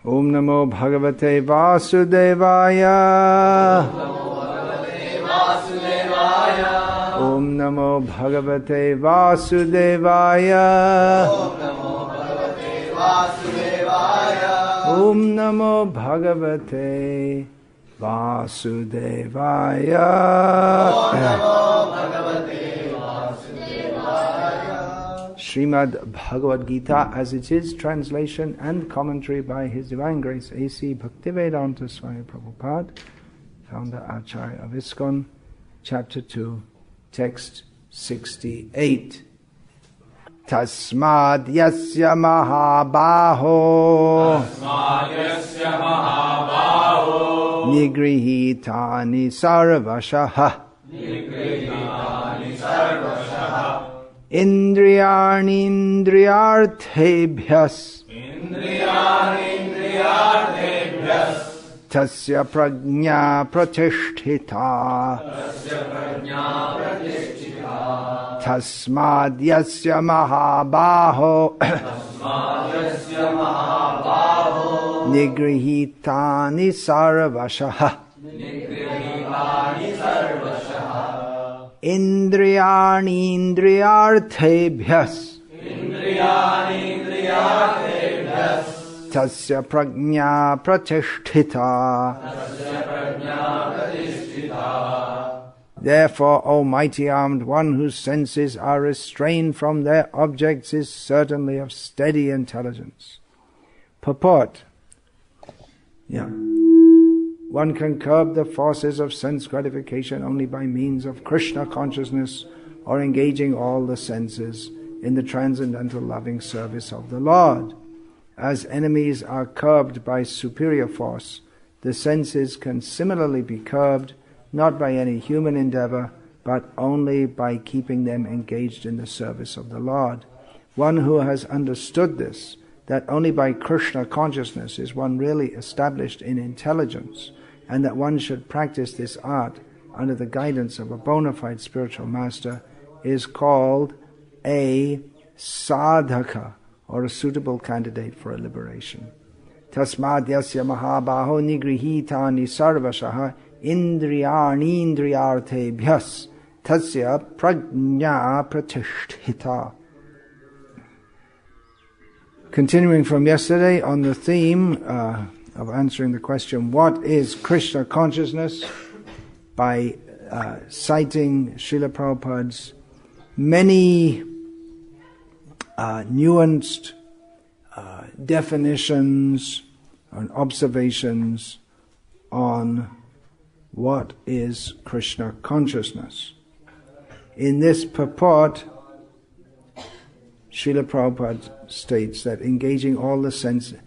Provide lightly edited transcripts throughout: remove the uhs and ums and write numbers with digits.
Om Namo Bhagavate Vasudevaya. Om Namo Bhagavate Vasudevaya. Om Namo Bhagavate Vasudevaya. Srimad Bhagavad Gita as it is, translation and commentary by His Divine Grace A.C. Bhaktivedanta Swami Prabhupada, founder Acharya of ISKCON, chapter 2, text 68. Tasmad yasya mahabaho nigrihitani sarvashaha indriyanindriyarthebhyas tasya prajna pratishtita tasmad yasya mahabaho nigrihitani sarvashaha indriyanindriyarthebhyas tasya prajna pratishtita. Therefore, O mighty armed one whose senses are restrained from their objects is certainly of steady intelligence. Purport. One can curb the forces of sense gratification only by means of Krishna consciousness or engaging all the senses in the transcendental loving service of the Lord. As enemies are curbed by superior force, the senses can similarly be curbed not by any human endeavor, but only by keeping them engaged in the service of the Lord. One who has understood this, that only by Krishna consciousness is one really established in intelligence, and that one should practice this art under the guidance of a bona fide spiritual master, is called a sadhaka, or a suitable candidate for a liberation. Tasmad yasya mahabaho nigrihitani sarvashaha indriyanindriyarthebhyas tasya prajna pratishtita. Continuing from yesterday on the theme of answering the question, what is Krishna consciousness? By citing Srila Prabhupada's many nuanced definitions and observations on what is Krishna consciousness. In this purport, Srila Prabhupada states that engaging all the senses,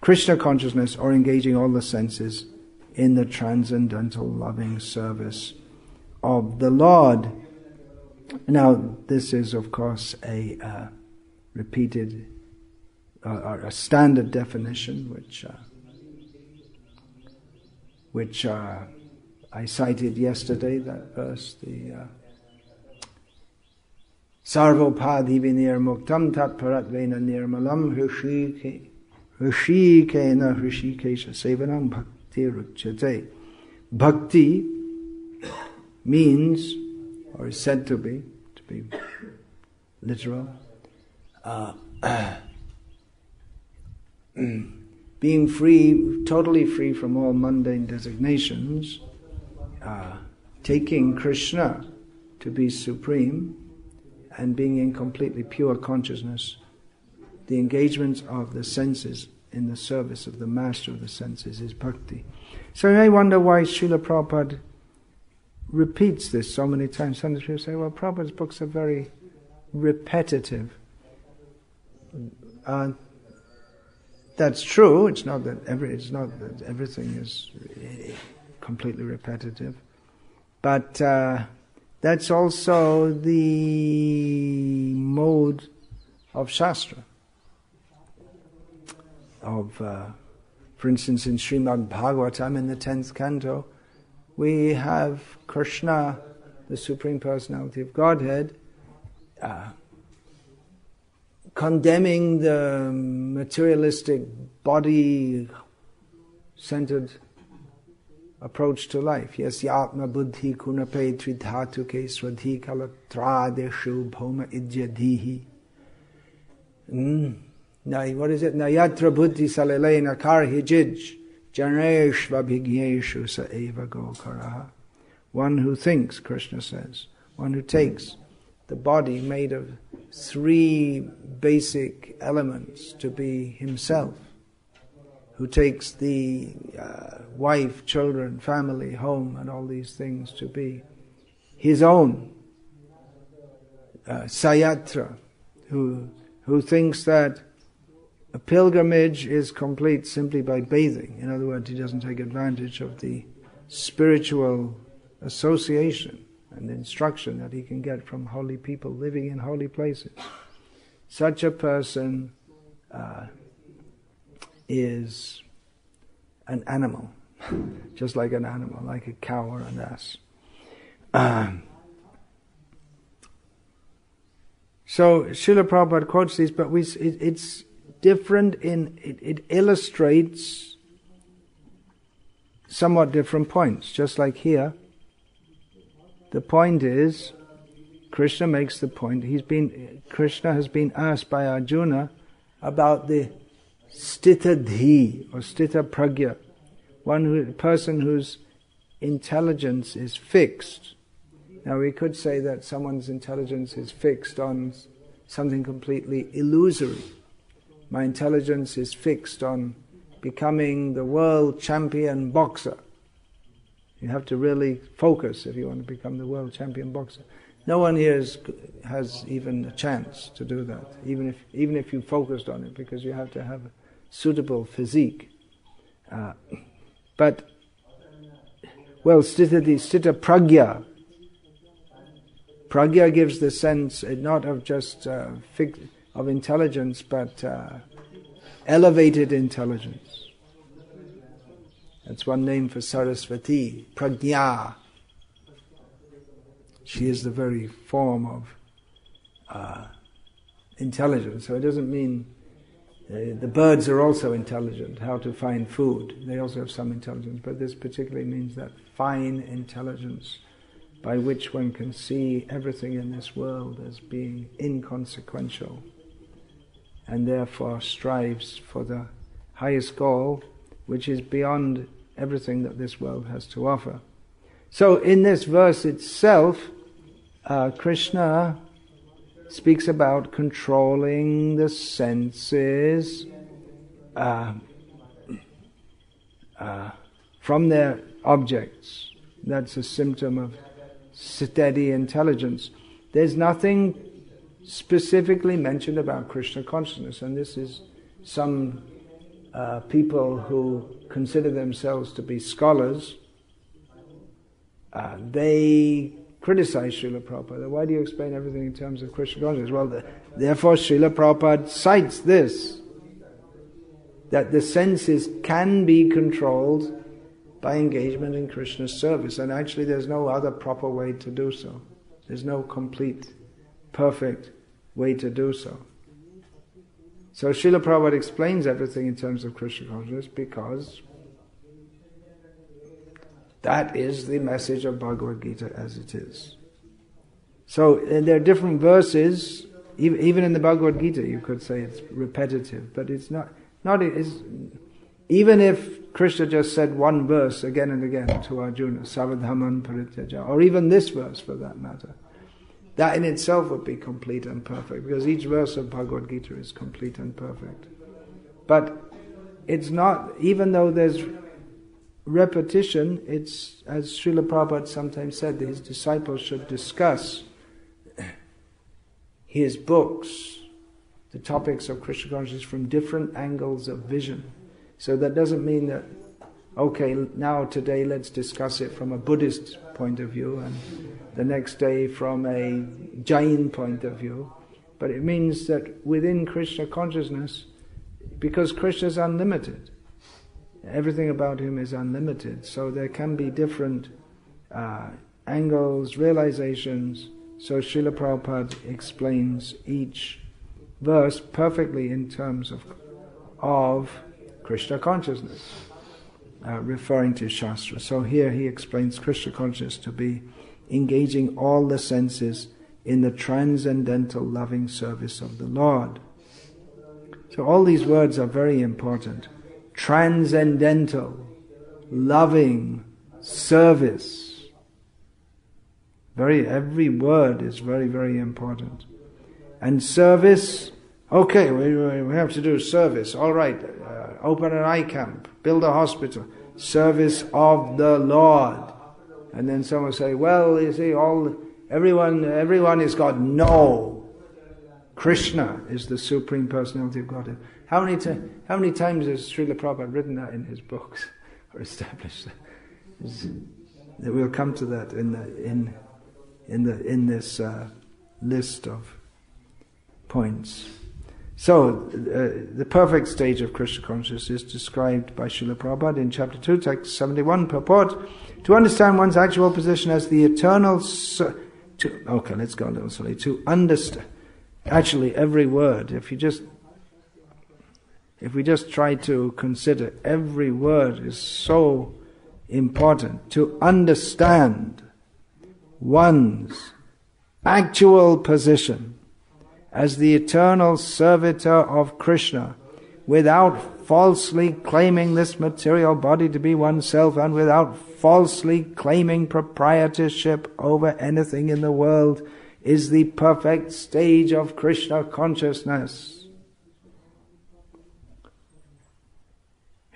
Krishna consciousness or engaging all the senses in the transcendental loving service of the Lord. Now, this is of course a repeated or a standard definition which I cited yesterday, that verse, the Sarvopadi vinirmuktam tat paratvena nirmalam hrishikena hrishikesha sevanam bhakti ruchyate. Bhakti means, or is said to be literal, being free, totally free from all mundane designations, taking Krishna to be supreme, and being in completely pure consciousness, the engagement of the senses in the service of the master of the senses is bhakti. So you may wonder why Srila Prabhupada repeats this so many times. Sometimes people say, well, Prabhupada's books are very repetitive. That's true. It's not that everything is completely repetitive, but that's also the mode of Shastra. For instance, in Srimad Bhagavatam, in the 10th canto, we have Krishna, the Supreme Personality of Godhead, condemning the materialistic body-centered approach to life. Yes, yatma buddhi kunape tridhatuke swadhi kalatradeshu bhoma idyadhihi. What is it? Nayatra buddhi salelena karhijij janeshva bhigyeshu sa eva gokaraha. One who thinks, Krishna says, one who takes the body made of three basic elements to be himself, who takes the wife, children, family, home, and all these things to be his own. Sayatra, who thinks that a pilgrimage is complete simply by bathing. In other words, he doesn't take advantage of the spiritual association and instruction that he can get from holy people living in holy places. Such a person is an animal, just like an animal, like a cow or an ass. So Srila Prabhupada quotes these, but it's different it illustrates somewhat different points. Just like here, the point is, Krishna makes the point. Krishna has been asked by Arjuna about the stita dhi or stita pragya, a person whose intelligence is fixed. Now we could say that someone's intelligence is fixed on something completely illusory. My intelligence is fixed on becoming the world champion boxer. You have to really focus if you want to become the world champion boxer. No one here has even a chance to do that, even if you focused on it, because you have to have a suitable physique. But stita pragya. Pragya gives the sense not of just of intelligence, but elevated intelligence. That's one name for Saraswati, Pragya. She is the very form of intelligence. So it doesn't mean the birds are also intelligent, how to find food. They also have some intelligence, but this particularly means that fine intelligence by which one can see everything in this world as being inconsequential and therefore strives for the highest goal, which is beyond everything that this world has to offer. So in this verse itself, Krishna speaks about controlling the senses from their objects. That's a symptom of steady intelligence. There's nothing specifically mentioned about Krishna consciousness, and this is some people who consider themselves to be scholars. They criticize Srila Prabhupada. Why do you explain everything in terms of Krishna consciousness? Well, therefore Srila Prabhupada cites this, that the senses can be controlled by engagement in Krishna's service, and actually there's no other proper way to do so. There's no complete, perfect way to do so. So Srila Prabhupada explains everything in terms of Krishna consciousness because that is the message of Bhagavad Gita as it is. So there are different verses, even in the Bhagavad Gita you could say it's repetitive, but it's not even if Krishna just said one verse again and again to Arjuna, Savadhaman Parityaja, or even this verse for that matter, that in itself would be complete and perfect, because each verse of Bhagavad Gita is complete and perfect. But it's not, even though there's repetition, it's, as Srila Prabhupada sometimes said, that his disciples should discuss his books, the topics of Krishna consciousness, from different angles of vision. So that doesn't mean that, okay, now today let's discuss it from a Buddhist point of view, and the next day from a Jain point of view. But it means that within Krishna consciousness, because Krishna is unlimited, everything about him is unlimited, so there can be different angles, realizations. So Srila Prabhupada explains each verse perfectly in terms of Krishna consciousness, referring to Shastra. So here he explains Krishna consciousness to be engaging all the senses in the transcendental loving service of the Lord. So all these words are very important. Transcendental, loving, service. Every word is very, very important. And service, okay, we have to do service. All right, open an eye camp, build a hospital. Service of the Lord. And then someone say, well, you see, everyone is God. No. Krishna is the Supreme Personality of Godhead. How many times has Srila Prabhupada written that in his books, or established that? We'll come to that in this list of points. So, the perfect stage of Krishna consciousness is described by Srila Prabhupada in chapter 2, text 71, purport. To understand one's actual position as the eternal... let's go a little slowly. To understand... Actually, every word, if we just try to consider, every word is so important. To understand one's actual position as the eternal servitor of Krishna, without falsely claiming this material body to be oneself, and without falsely claiming proprietorship over anything in the world, is the perfect stage of Krishna consciousness.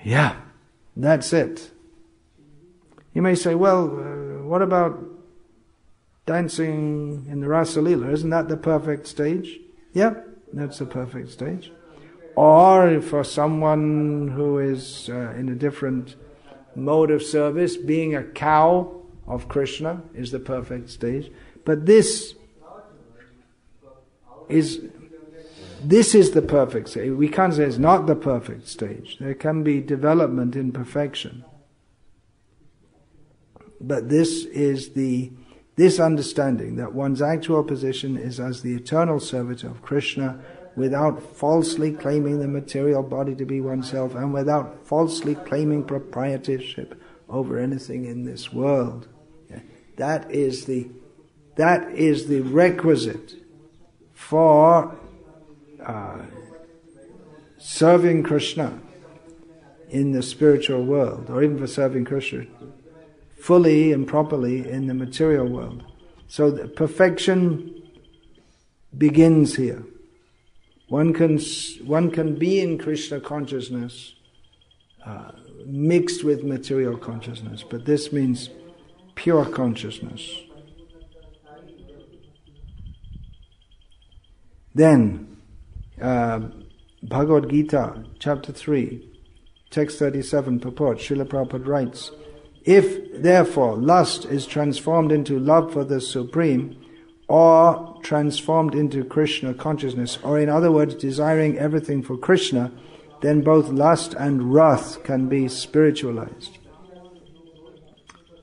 Yeah, that's it. You may say, well, what about dancing in the Rasa Leela? Isn't that the perfect stage? Yeah, that's the perfect stage. Or for someone who is in a different mode of service, being a cow of Krishna is the perfect stage. But this is the perfect stage. We can't say it's not the perfect stage. There can be development in perfection. But this understanding that one's actual position is as the eternal servitor of Krishna, without falsely claiming the material body to be oneself, and without falsely claiming proprietorship over anything in this world. That is the requisite for serving Krishna in the spiritual world, or even for serving Krishna fully and properly in the material world. So the perfection begins here. One can be in Krishna consciousness mixed with material consciousness, but this means pure consciousness. Then, Bhagavad Gita, chapter 3, text 37, purport, Srila Prabhupada writes, if, therefore, lust is transformed into love for the Supreme, or transformed into Krishna consciousness, or in other words, desiring everything for Krishna, then both lust and wrath can be spiritualized.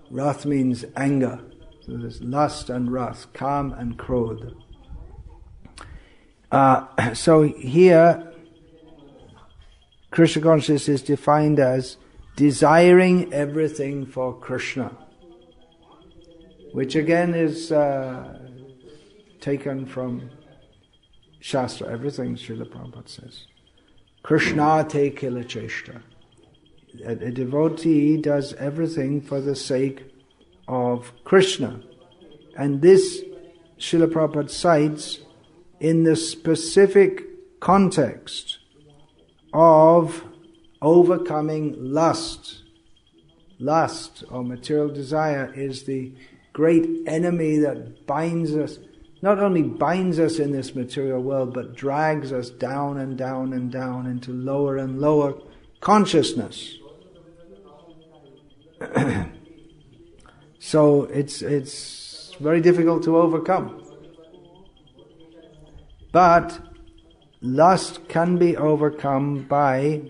Wrath means anger. So there's lust and wrath, kam and krodha. So here, Krishna consciousness is defined as desiring everything for Krishna, which again is taken from Shastra. Everything Srila Prabhupada says. Krishna te kila cheshta. A devotee does everything for the sake of Krishna. And this Srila Prabhupada cites in the specific context of overcoming lust. Lust, or material desire, is the great enemy that binds us, not only binds us in this material world, but drags us down and down and down into lower and lower consciousness. So it's very difficult to overcome. But lust can be overcome by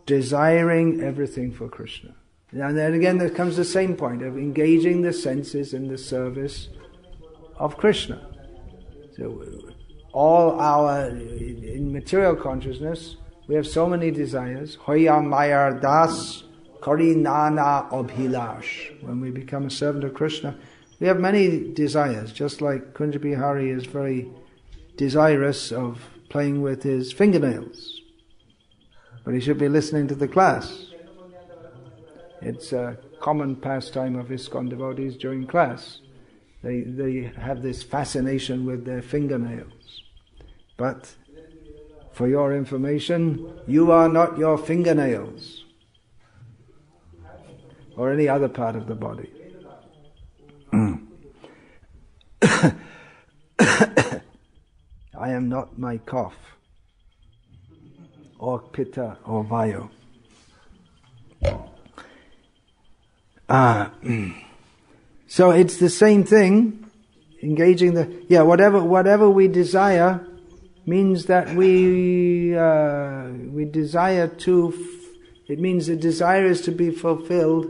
desiring everything for Krishna. And then again there comes the same point of engaging the senses in the service of Krishna. So in material consciousness, we have so many desires. Hoya Mayar Das Kari Nana Abhilash. When we become a servant of Krishna, we have many desires, just like Kunja Bihari is very desirous of playing with his fingernails. But he should be listening to the class. It's a common pastime of ISKCON devotees during class. They have this fascination with their fingernails. But for your information, you are not your fingernails or any other part of the body. I am not my cough or pitta or vayu. So it's the same thing. Engaging whatever we desire means that we desire to. It means the desire is to be fulfilled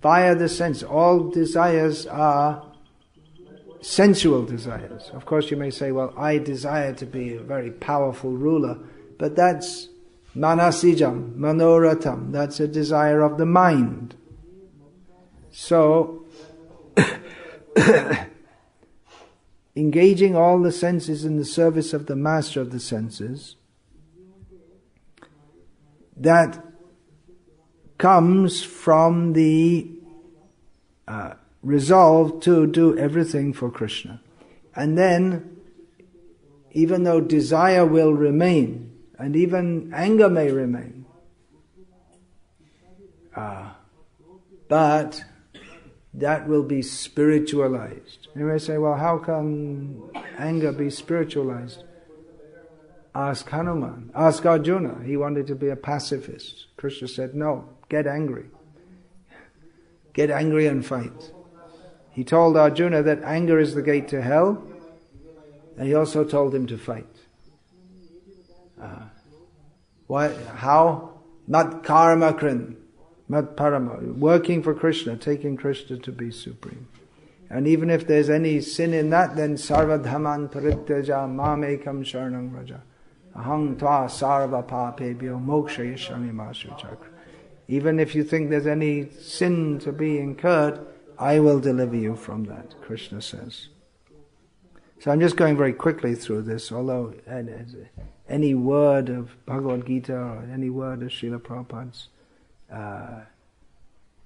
via the sense. All desires are sensual desires. Of course, you may say, "Well, I desire to be a very powerful ruler," but that's manasijam, manoratham. That's a desire of the mind. So, engaging all the senses in the service of the master of the senses, that comes from the resolve to do everything for Krishna. And then, even though desire will remain, and even anger may remain, but that will be spiritualized. You may say, well, how can anger be spiritualized? Ask Hanuman, ask Arjuna. He wanted to be a pacifist. Krishna said, no, get angry. Get angry and fight. He told Arjuna that anger is the gate to hell, and he also told him to fight. How? Mat karma krin, mat parama, working for Krishna, taking Krishna to be supreme. And even if there's any sin in that, then sarva dhamman parityaja mamekam sharanam raja. Ahang tva sarva papebhyo moksha yashami masu chakra. Even if you think there's any sin to be incurred, I will deliver you from that, Krishna says. So I'm just going very quickly through this, although any word of Bhagavad Gita or any word of Srila Prabhupada's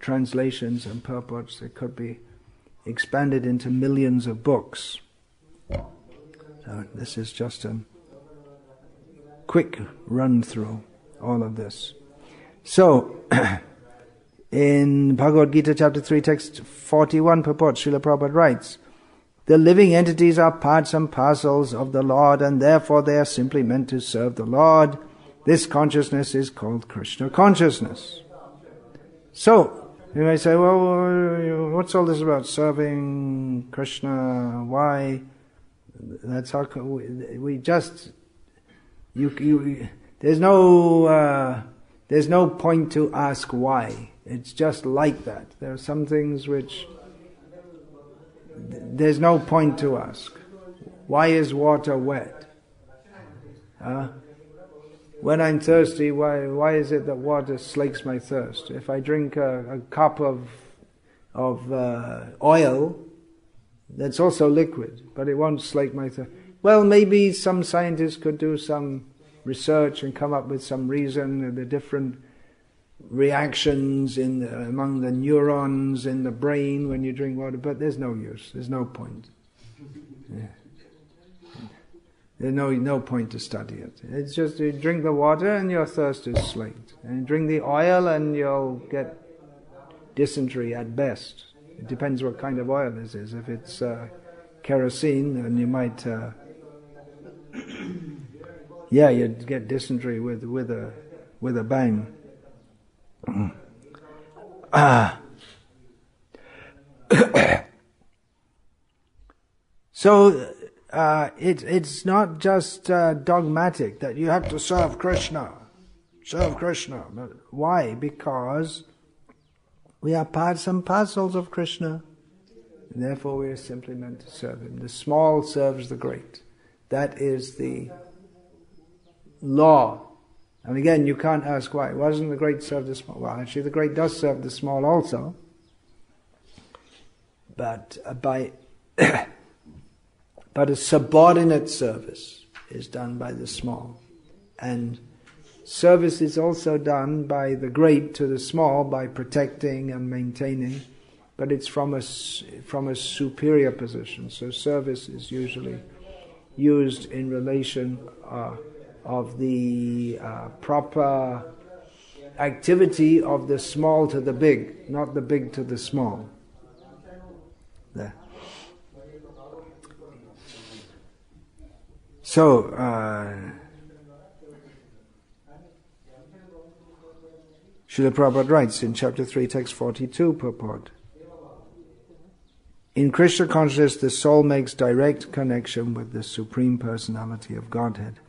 translations and purports, it could be expanded into millions of books. So this is just a quick run through all of this. So, in Bhagavad Gita chapter 3 text 41 purport, Srila Prabhupada writes, the living entities are parts and parcels of the Lord, and therefore they are simply meant to serve the Lord. This consciousness is called Krishna consciousness. So, you may say, well, what's all this about serving Krishna? Why? That's how we just... There's no point to ask why. It's just like that. There are some things which there's no point to ask. Why is water wet? When I'm thirsty, why is it that water slakes my thirst? If I drink a cup of oil, that's also liquid, but it won't slake my thirst. Well, maybe some scientists could do some research and come up with some reason, the different reactions among the neurons in the brain when you drink water, but there's no use, there's no point. Yeah. There's no point to study it. It's just you drink the water and your thirst is slaked. And you drink the oil and you'll get dysentery at best. It depends what kind of oil this is. If it's kerosene, then you might... you'd get dysentery with a bang. So it's not just dogmatic that you have to serve Krishna. But why? Because we are parts and parcels of Krishna, and therefore we are simply meant to serve Him. The small serves the great. That is the law. And again, you can't ask why. Why doesn't the great serve the small? Well, actually the great does serve the small also. But but a subordinate service is done by the small. And service is also done by the great to the small by protecting and maintaining, but it's from a superior position. So service is usually used in relation of the proper activity of the small to the big, not the big to the small. There. So, Srila Prabhupada writes in chapter 3, text 42, purport. In Krishna consciousness, the soul makes direct connection with the Supreme Personality of Godhead.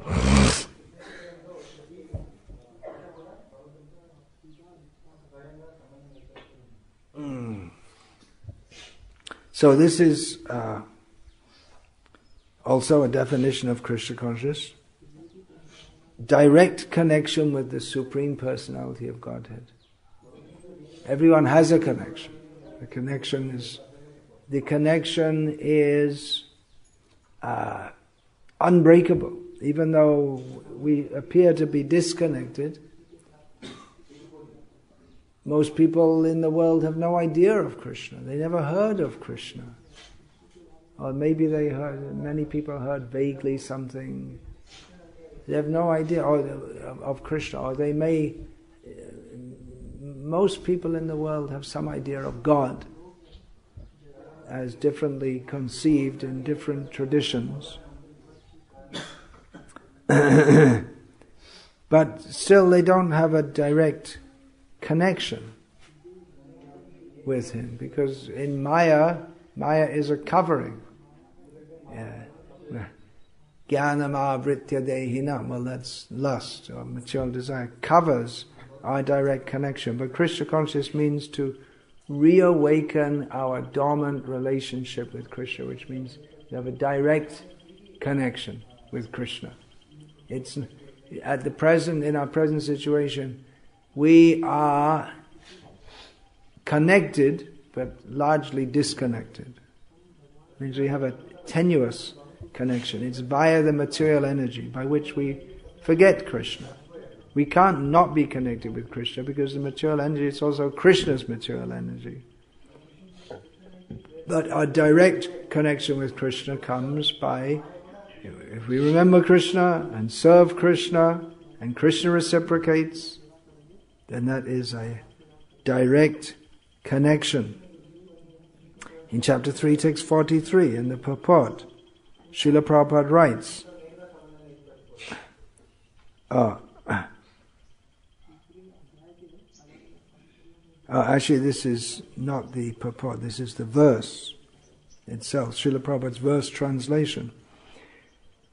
So this is also a definition of Krishna consciousness. Direct connection with the Supreme Personality of Godhead. Everyone has a connection. The connection is unbreakable. Even though we appear to be disconnected, most people in the world have no idea of Krishna. They never heard of Krishna. Or maybe many people heard vaguely something. They have no idea of Krishna. Or they may, most people in the world have some idea of God as differently conceived in different traditions. But still they don't have a direct connection with Him, because in Maya is a covering. Jnanam avritya dehinam, well, that's lust or material desire, covers our direct connection. But Krishna consciousness means to reawaken our dormant relationship with Krishna, which means to have a direct connection with Krishna. It's at the present, in our present situation, we are connected but largely disconnected. It means we have a tenuous connection. It's via the material energy by which we forget Krishna. We can't not be connected with Krishna because the material energy is also Krishna's material energy. But our direct connection with Krishna comes by, if we remember Krishna and serve Krishna and Krishna reciprocates, then that is a direct connection. In chapter 3, text 43, in the purport, Srila Prabhupada writes, actually this is not the purport, this is the verse itself, Srila Prabhupada's verse translation.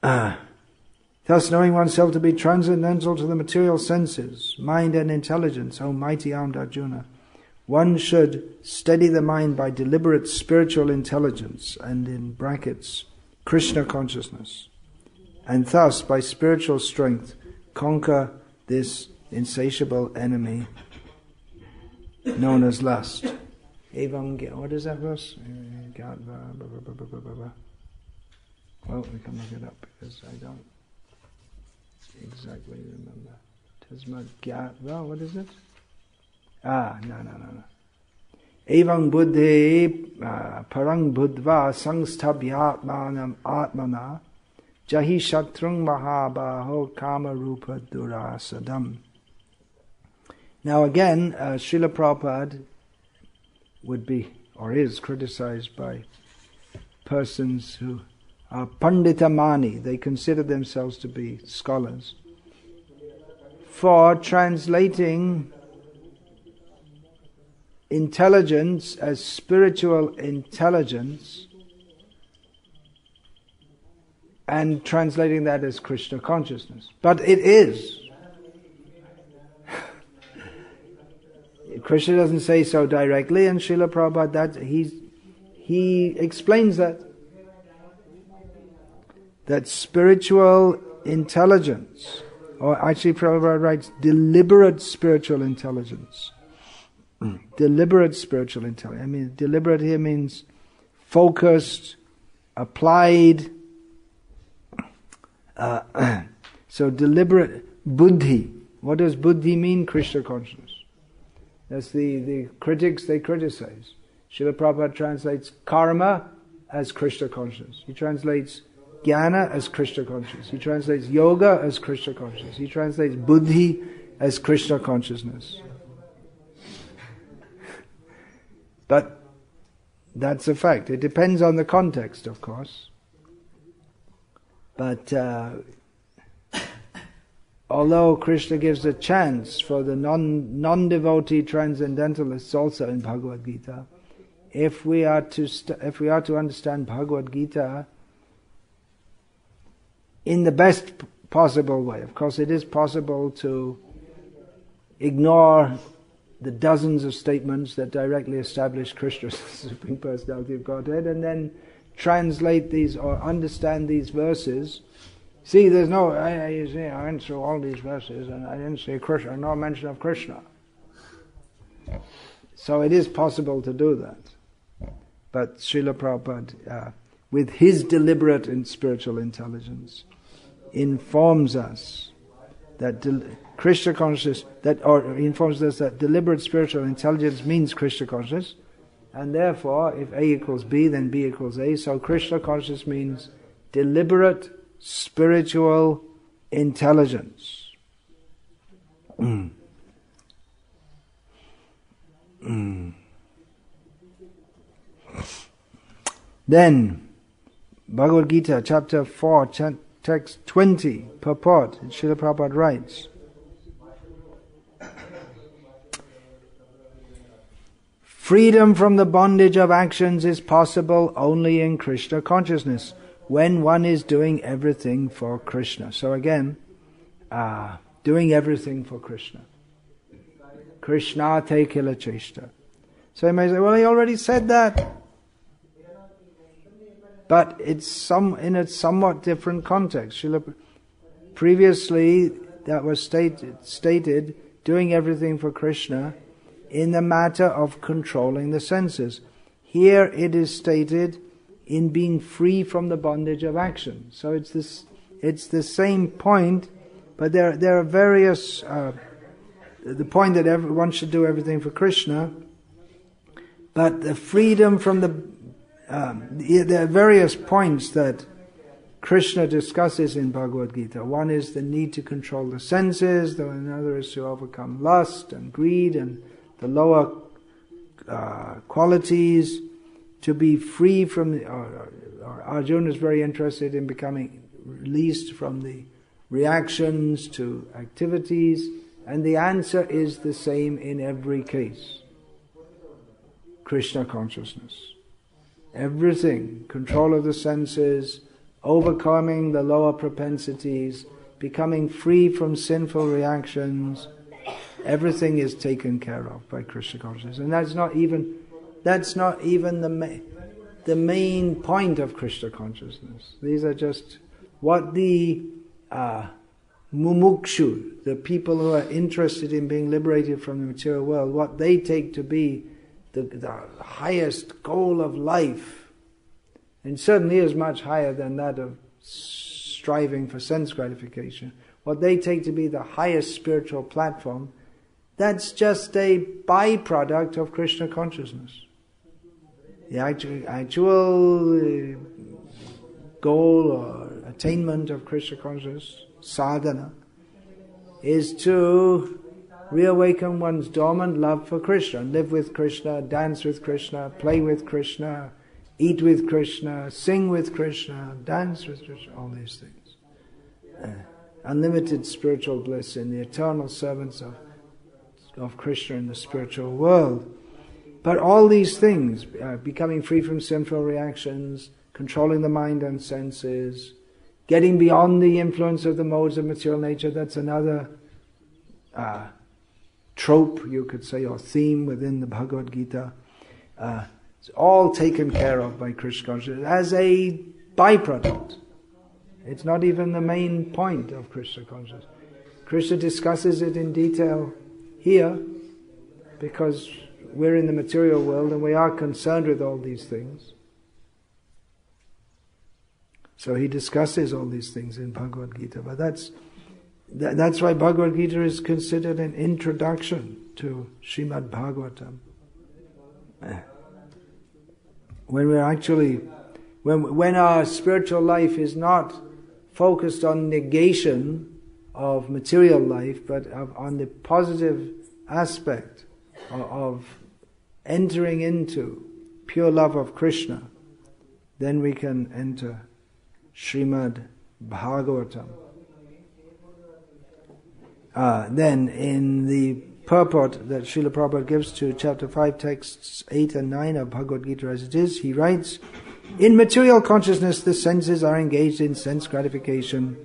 Thus, knowing oneself to be transcendental to the material senses, mind and intelligence, O mighty armed Arjuna, one should steady the mind by deliberate spiritual intelligence and in brackets, Krishna consciousness, and thus by spiritual strength conquer this insatiable enemy known as lust. What is that verse? Well, we can look it up because I don't exactly remember. Tasmat Gyatva, what is it? No. Evam buddhi parang buddva sangstabhyatmanam atmana jahi shatrung mahabaho kama rupa durasadam. Now again, Srila Prabhupada would be, or is, criticized by persons who are panditamani. They consider themselves to be scholars for translating intelligence as spiritual intelligence and translating that as Krishna consciousness. But it is. Krishna doesn't say so directly, and Srila Prabhupada, he explains that. that spiritual intelligence, or actually Prabhupada writes deliberate spiritual intelligence. Deliberate spiritual intelligence. I mean, deliberate here means focused, applied. So deliberate buddhi. What does buddhi mean? Krishna consciousness. That's the critics, they criticize. Srila Prabhupada translates karma as Krishna consciousness. He translates jnana as Krishna consciousness. He translates yoga as Krishna consciousness. He translates buddhi as Krishna consciousness. But that's a fact. It depends on the context, of course. But although Krishna gives a chance for the non-devotee transcendentalists also in Bhagavad Gita, if we are to understand Bhagavad Gita in the best possible way, of course it is possible to ignore the dozens of statements that directly establish Krishna as the Supreme Personality of Godhead, and then translate these or understand these verses. See, there's no, I went through all these verses and I didn't see Krishna, no mention of Krishna. So it is possible to do that. But Srila Prabhupada, with his deliberate and spiritual intelligence, informs us that Krishna consciousness, informs us that deliberate spiritual intelligence means Krishna consciousness, and therefore, if A equals B, then B equals A. So Krishna consciousness means deliberate spiritual intelligence. Then, Bhagavad Gita, chapter 4, text 20, purport, Srila Prabhupada writes, freedom from the bondage of actions is possible only in Krishna consciousness, when one is doing everything for Krishna. So again, doing everything for Krishna. Krishna te kila cheshta. So you may say, well, he already said that. But it's in a somewhat different context. Previously, that was stated, doing everything for Krishna in the matter of controlling the senses. Here it is stated in being free from the bondage of action. So it's the same point, but there are various. The point that everyone should do everything for Krishna, but the freedom from there are various points that Krishna discusses in Bhagavad Gita. One is the need to control the senses, another is to overcome lust and greed and the lower qualities, to be free from Arjuna is very interested in becoming released from the reactions to activities, and the answer is the same in every case. Krishna consciousness. Everything, control of the senses, overcoming the lower propensities, becoming free from sinful reactions, everything is taken care of by Krishna consciousness. And that's not even the main point of Krishna consciousness. These are just what the mumukshu, the people who are interested in being liberated from the material world, what they take to be the highest goal of life, and certainly is much higher than that of striving for sense gratification. What they take to be the highest spiritual platform, that's just a byproduct of Krishna consciousness. The actual goal or attainment of Krishna consciousness, sadhana, is to reawaken one's dormant love for Krishna, live with Krishna, dance with Krishna, play with Krishna, eat with Krishna, sing with Krishna, dance with Krishna, all these things. Unlimited spiritual bliss in the eternal servants of Krishna in the spiritual world. But all these things, becoming free from sinful reactions, controlling the mind and senses, getting beyond the influence of the modes of material nature, that's another trope, you could say, or theme within the Bhagavad Gita. It's all taken care of by Krishna consciousness as a byproduct. It's not even the main point of Krishna consciousness. Krishna discusses it in detail here because we're in the material world and we are concerned with all these things. So he discusses all these things in Bhagavad Gita. But that's why Bhagavad Gita is considered an introduction to Srimad Bhagavatam. When we're actually, when our spiritual life is not focused on negation of material life, but on the positive aspect of entering into pure love of Krishna, then we can enter Srimad Bhagavatam. Then in the purport that Srila Prabhupada gives to chapter 5, texts 8 and 9 of Bhagavad Gita as it is, he writes, in material consciousness the senses are engaged in sense gratification,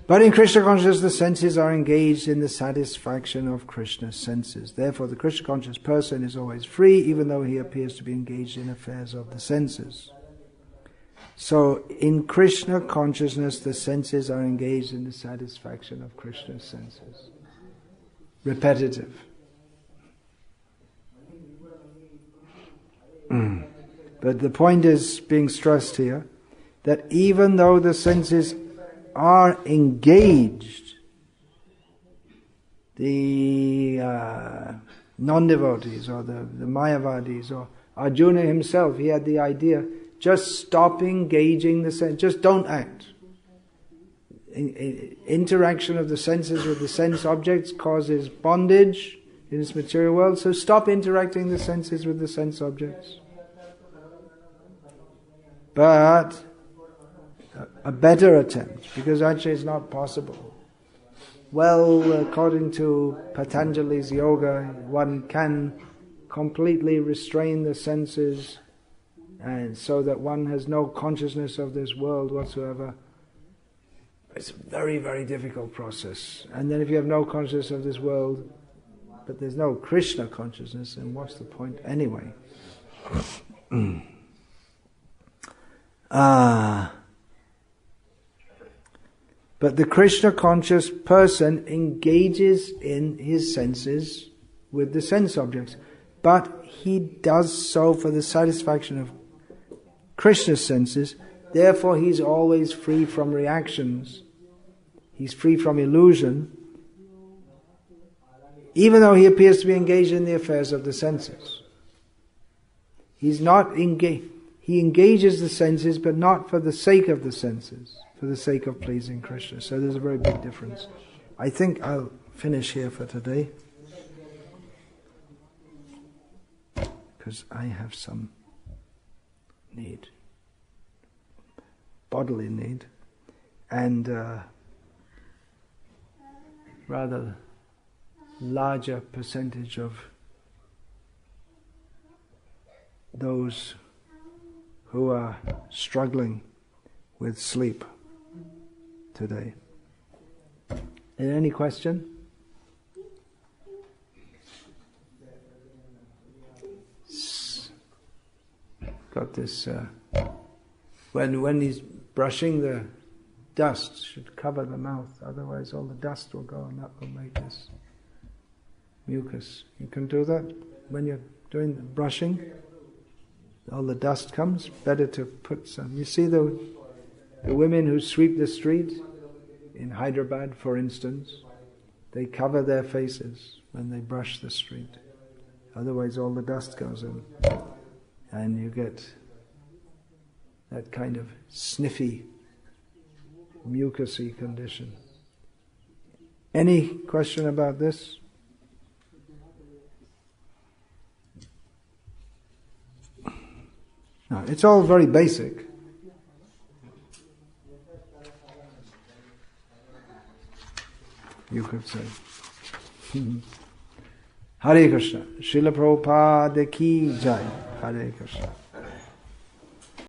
but in Krishna consciousness the senses are engaged in the satisfaction of Krishna's senses. Therefore the Krishna conscious person is always free, even though he appears to be engaged in affairs of the senses. So in Krishna consciousness the senses are engaged in the satisfaction of Krishna's senses. Repetitive. But the point is being stressed here that even though the senses are engaged, the non-devotees or the Mayavadis or Arjuna himself, he had the idea, just stop engaging the sense, just don't act. Interaction of the senses with the sense objects causes bondage in this material world, so stop interacting the senses with the sense objects. But a better attempt, because actually it's not possible. Well, according to Patanjali's yoga, one can completely restrain the senses and so that one has no consciousness of this world whatsoever. It's a very, very difficult process. And then if you have no consciousness of this world, but there's no Krishna consciousness, then what's the point anyway? But the Krishna conscious person engages in his senses with the sense objects. But he does so for the satisfaction of Krishna's senses. Therefore he's always free from reactions. He's free from illusion, even though he appears to be engaged in the affairs of the senses. He's not engaged. He engages the senses, but not for the sake of the senses, for the sake of pleasing Krishna. So there's a very big difference. I think I'll finish here for today, because I have some need, bodily need, and rather larger percentage of those who are struggling with sleep today. Any question? Got this. When he's brushing, the dust should cover the mouth. Otherwise, all the dust will go, and that will make this mucus. You can do that when you're doing the brushing. All the dust comes. Better to put some. You see the women who sweep the street in Hyderabad, for instance, they cover their faces when they brush the street. Otherwise, all the dust goes in, and you get that kind of sniffy, mucusy condition. Any question about this? No, it's all very basic. You could say. Hare Krishna. Srila Prabhupada ki jai. Hare Krishna.